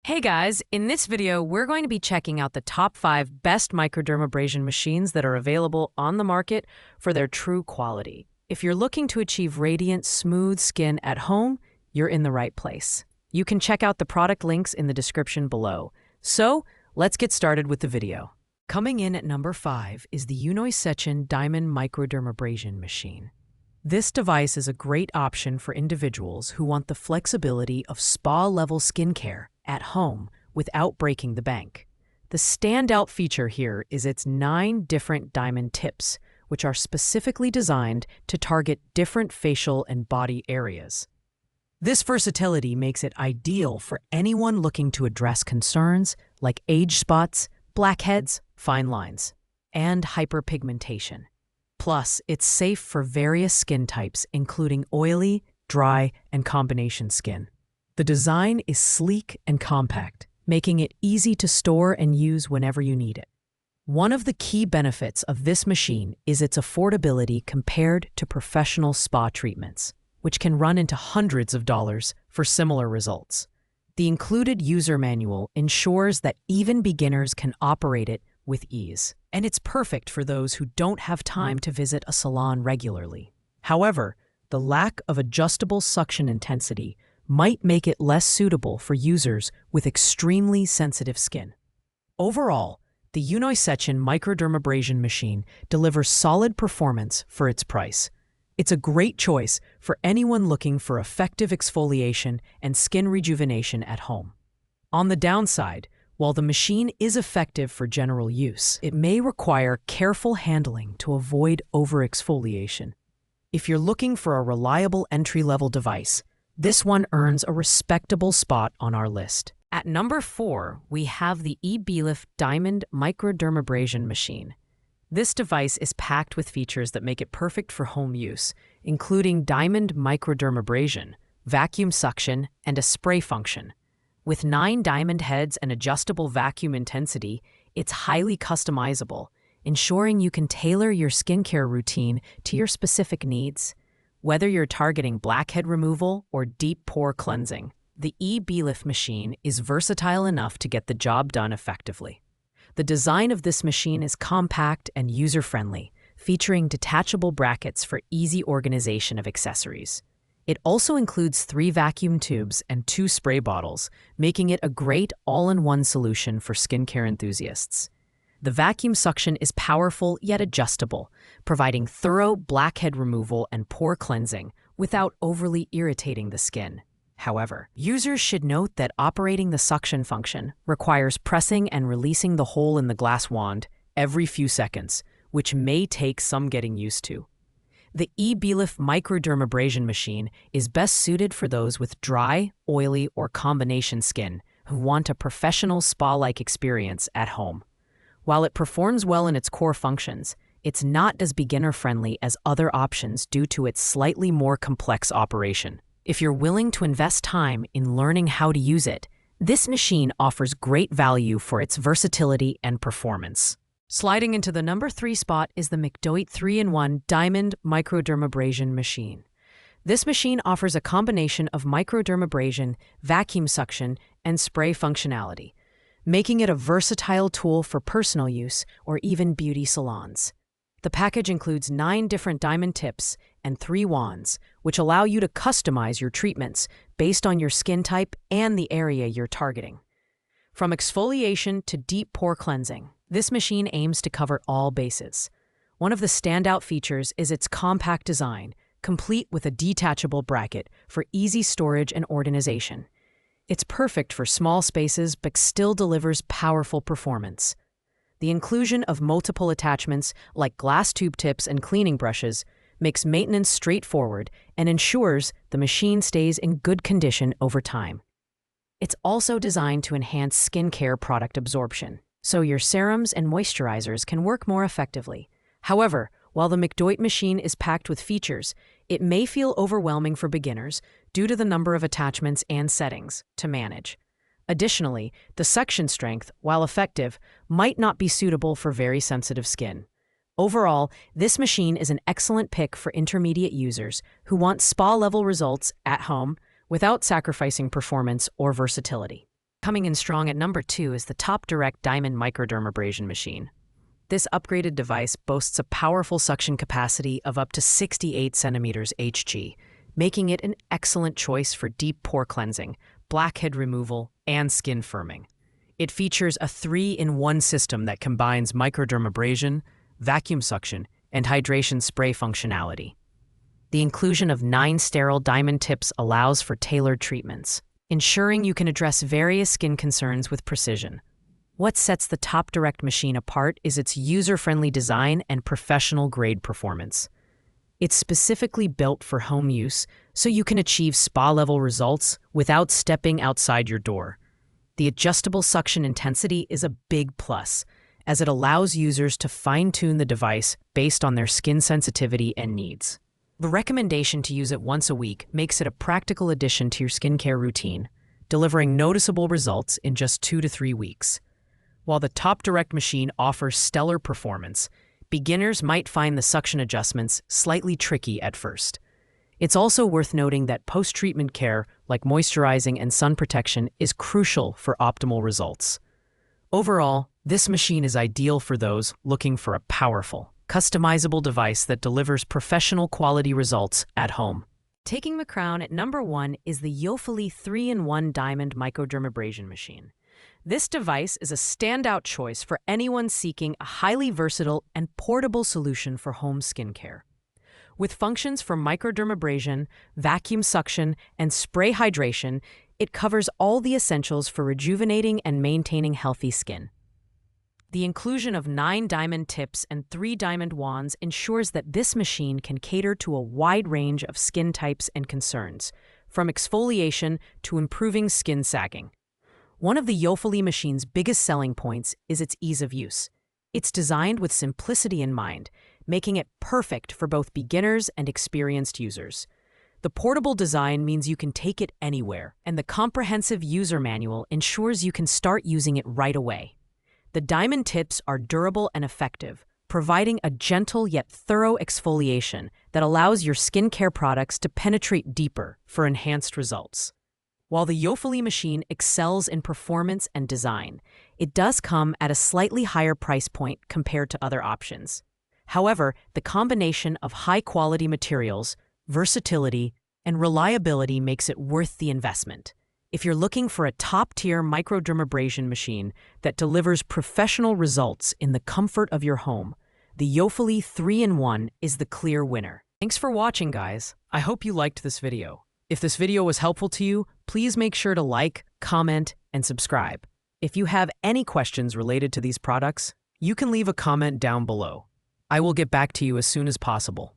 Hey guys, in this video, we're going to be checking out the top 5 best microdermabrasion machines that are available on the market for their true quality. If you're looking to achieve radiant, smooth skin at home, you're in the right place. You can check out the product links in the description below. So, let's get started with the video. Coming in at number 5 is the Exfoliation Diamond Microdermabrasion machine. This device is a great option for individuals who want the flexibility of spa-level skincare at home without breaking the bank. The standout feature here is its 9 different diamond tips, which are specifically designed to target different facial and body areas. This versatility makes it ideal for anyone looking to address concerns like age spots, blackheads, fine lines, and hyperpigmentation. Plus, it's safe for various skin types, including oily, dry, and combination skin. The design is sleek and compact, making it easy to store and use whenever you need it. One of the key benefits of this machine is its affordability compared to professional spa treatments, which can run into hundreds of dollars for similar results. The included user manual ensures that even beginners can operate it with ease, and it's perfect for those who don't have time to visit a salon regularly. However, the lack of adjustable suction intensity might make it less suitable for users with extremely sensitive skin. Overall, the Exfoliation Microdermabrasion machine delivers solid performance for its price. It's a great choice for anyone looking for effective exfoliation and skin rejuvenation at home. On the downside, while the machine is effective for general use, it may require careful handling to avoid overexfoliation. If you're looking for a reliable entry-level device, this one earns a respectable spot on our list. At number 4, we have the Exfoliation Diamond Microdermabrasion machine. This device is packed with features that make it perfect for home use, including diamond microdermabrasion, vacuum suction, and a spray function. With 9 diamond heads and adjustable vacuum intensity, it's highly customizable, ensuring you can tailor your skincare routine to your specific needs. Whether you're targeting blackhead removal or deep pore cleansing, the Exfoliation machine is versatile enough to get the job done effectively. The design of this machine is compact and user-friendly, featuring detachable brackets for easy organization of accessories. It also includes 3 vacuum tubes and 2 spray bottles, making it a great all-in-one solution for skincare enthusiasts. The vacuum suction is powerful yet adjustable, providing thorough blackhead removal and pore cleansing without overly irritating the skin. However, users should note that operating the suction function requires pressing and releasing the hole in the glass wand every few seconds, which may take some getting used to. The Exfoliation Microdermabrasion machine is best suited for those with dry, oily, or combination skin who want a professional spa-like experience at home. While it performs well in its core functions, it's not as beginner-friendly as other options due to its slightly more complex operation. If you're willing to invest time in learning how to use it, this machine offers great value for its versatility and performance. Sliding into the number 3 spot is the Exfoliation 3-in-1 Diamond Microdermabrasion machine. This machine offers a combination of microdermabrasion, vacuum suction, and spray functionality, making it a versatile tool for personal use or even beauty salons. The package includes 9 different diamond tips and 3 wands, which allow you to customize your treatments based on your skin type and the area you're targeting. From exfoliation to deep pore cleansing, this machine aims to cover all bases. One of the standout features is its compact design, complete with a detachable bracket for easy storage and organization. It's perfect for small spaces but still delivers powerful performance. The inclusion of multiple attachments like glass tube tips and cleaning brushes makes maintenance straightforward and ensures the machine stays in good condition over time. It's also designed to enhance skincare product absorption, so your serums and moisturizers can work more effectively. However, while the Exfoliation machine is packed with features, it may feel overwhelming for beginners due to the number of attachments and settings to manage. Additionally, the suction strength, while effective, might not be suitable for very sensitive skin. Overall, this machine is an excellent pick for intermediate users who want spa-level results at home without sacrificing performance or versatility. Coming in strong at number 2 is the Top Direct Diamond Microdermabrasion machine. This upgraded device boasts a powerful suction capacity of up to 68 centimeters Hg, making it an excellent choice for deep pore cleansing, blackhead removal, and skin firming. It features a 3-in-1 system that combines microdermabrasion, vacuum suction, and hydration spray functionality. The inclusion of 9 sterile diamond tips allows for tailored treatments, ensuring you can address various skin concerns with precision. What sets the Top Direct machine apart is its user-friendly design and professional-grade performance. It's specifically built for home use, so you can achieve spa-level results without stepping outside your door. The adjustable suction intensity is a big plus, as it allows users to fine-tune the device based on their skin sensitivity and needs. The recommendation to use it once a week makes it a practical addition to your skincare routine, delivering noticeable results in just 2 to 3 weeks. While the Top Direct machine offers stellar performance, beginners might find the suction adjustments slightly tricky at first. It's also worth noting that post-treatment care, like moisturizing and sun protection, is crucial for optimal results. Overall, this machine is ideal for those looking for a powerful, customizable device that delivers professional quality results at home. Taking the crown at number 1 is the Yofeli 3-in-1 Diamond Microdermabrasion machine. This device is a standout choice for anyone seeking a highly versatile and portable solution for home skincare. With functions for microdermabrasion, vacuum suction, and spray hydration, it covers all the essentials for rejuvenating and maintaining healthy skin. The inclusion of 9 diamond tips and 3 diamond wands ensures that this machine can cater to a wide range of skin types and concerns, from exfoliation to improving skin sagging. One of the Yofeli machine's biggest selling points is its ease of use. It's designed with simplicity in mind, making it perfect for both beginners and experienced users. The portable design means you can take it anywhere, and the comprehensive user manual ensures you can start using it right away. The diamond tips are durable and effective, providing a gentle yet thorough exfoliation that allows your skincare products to penetrate deeper for enhanced results. While the Yofeli machine excels in performance and design, it does come at a slightly higher price point compared to other options. However, the combination of high-quality materials, versatility, and reliability makes it worth the investment. If you're looking for a top-tier microdermabrasion machine that delivers professional results in the comfort of your home, the Yofeli 3-in-1 is the clear winner. Thanks for watching, guys. I hope you liked this video. If this video was helpful to you, please make sure to like, comment, and subscribe. If you have any questions related to these products, you can leave a comment down below. I will get back to you as soon as possible.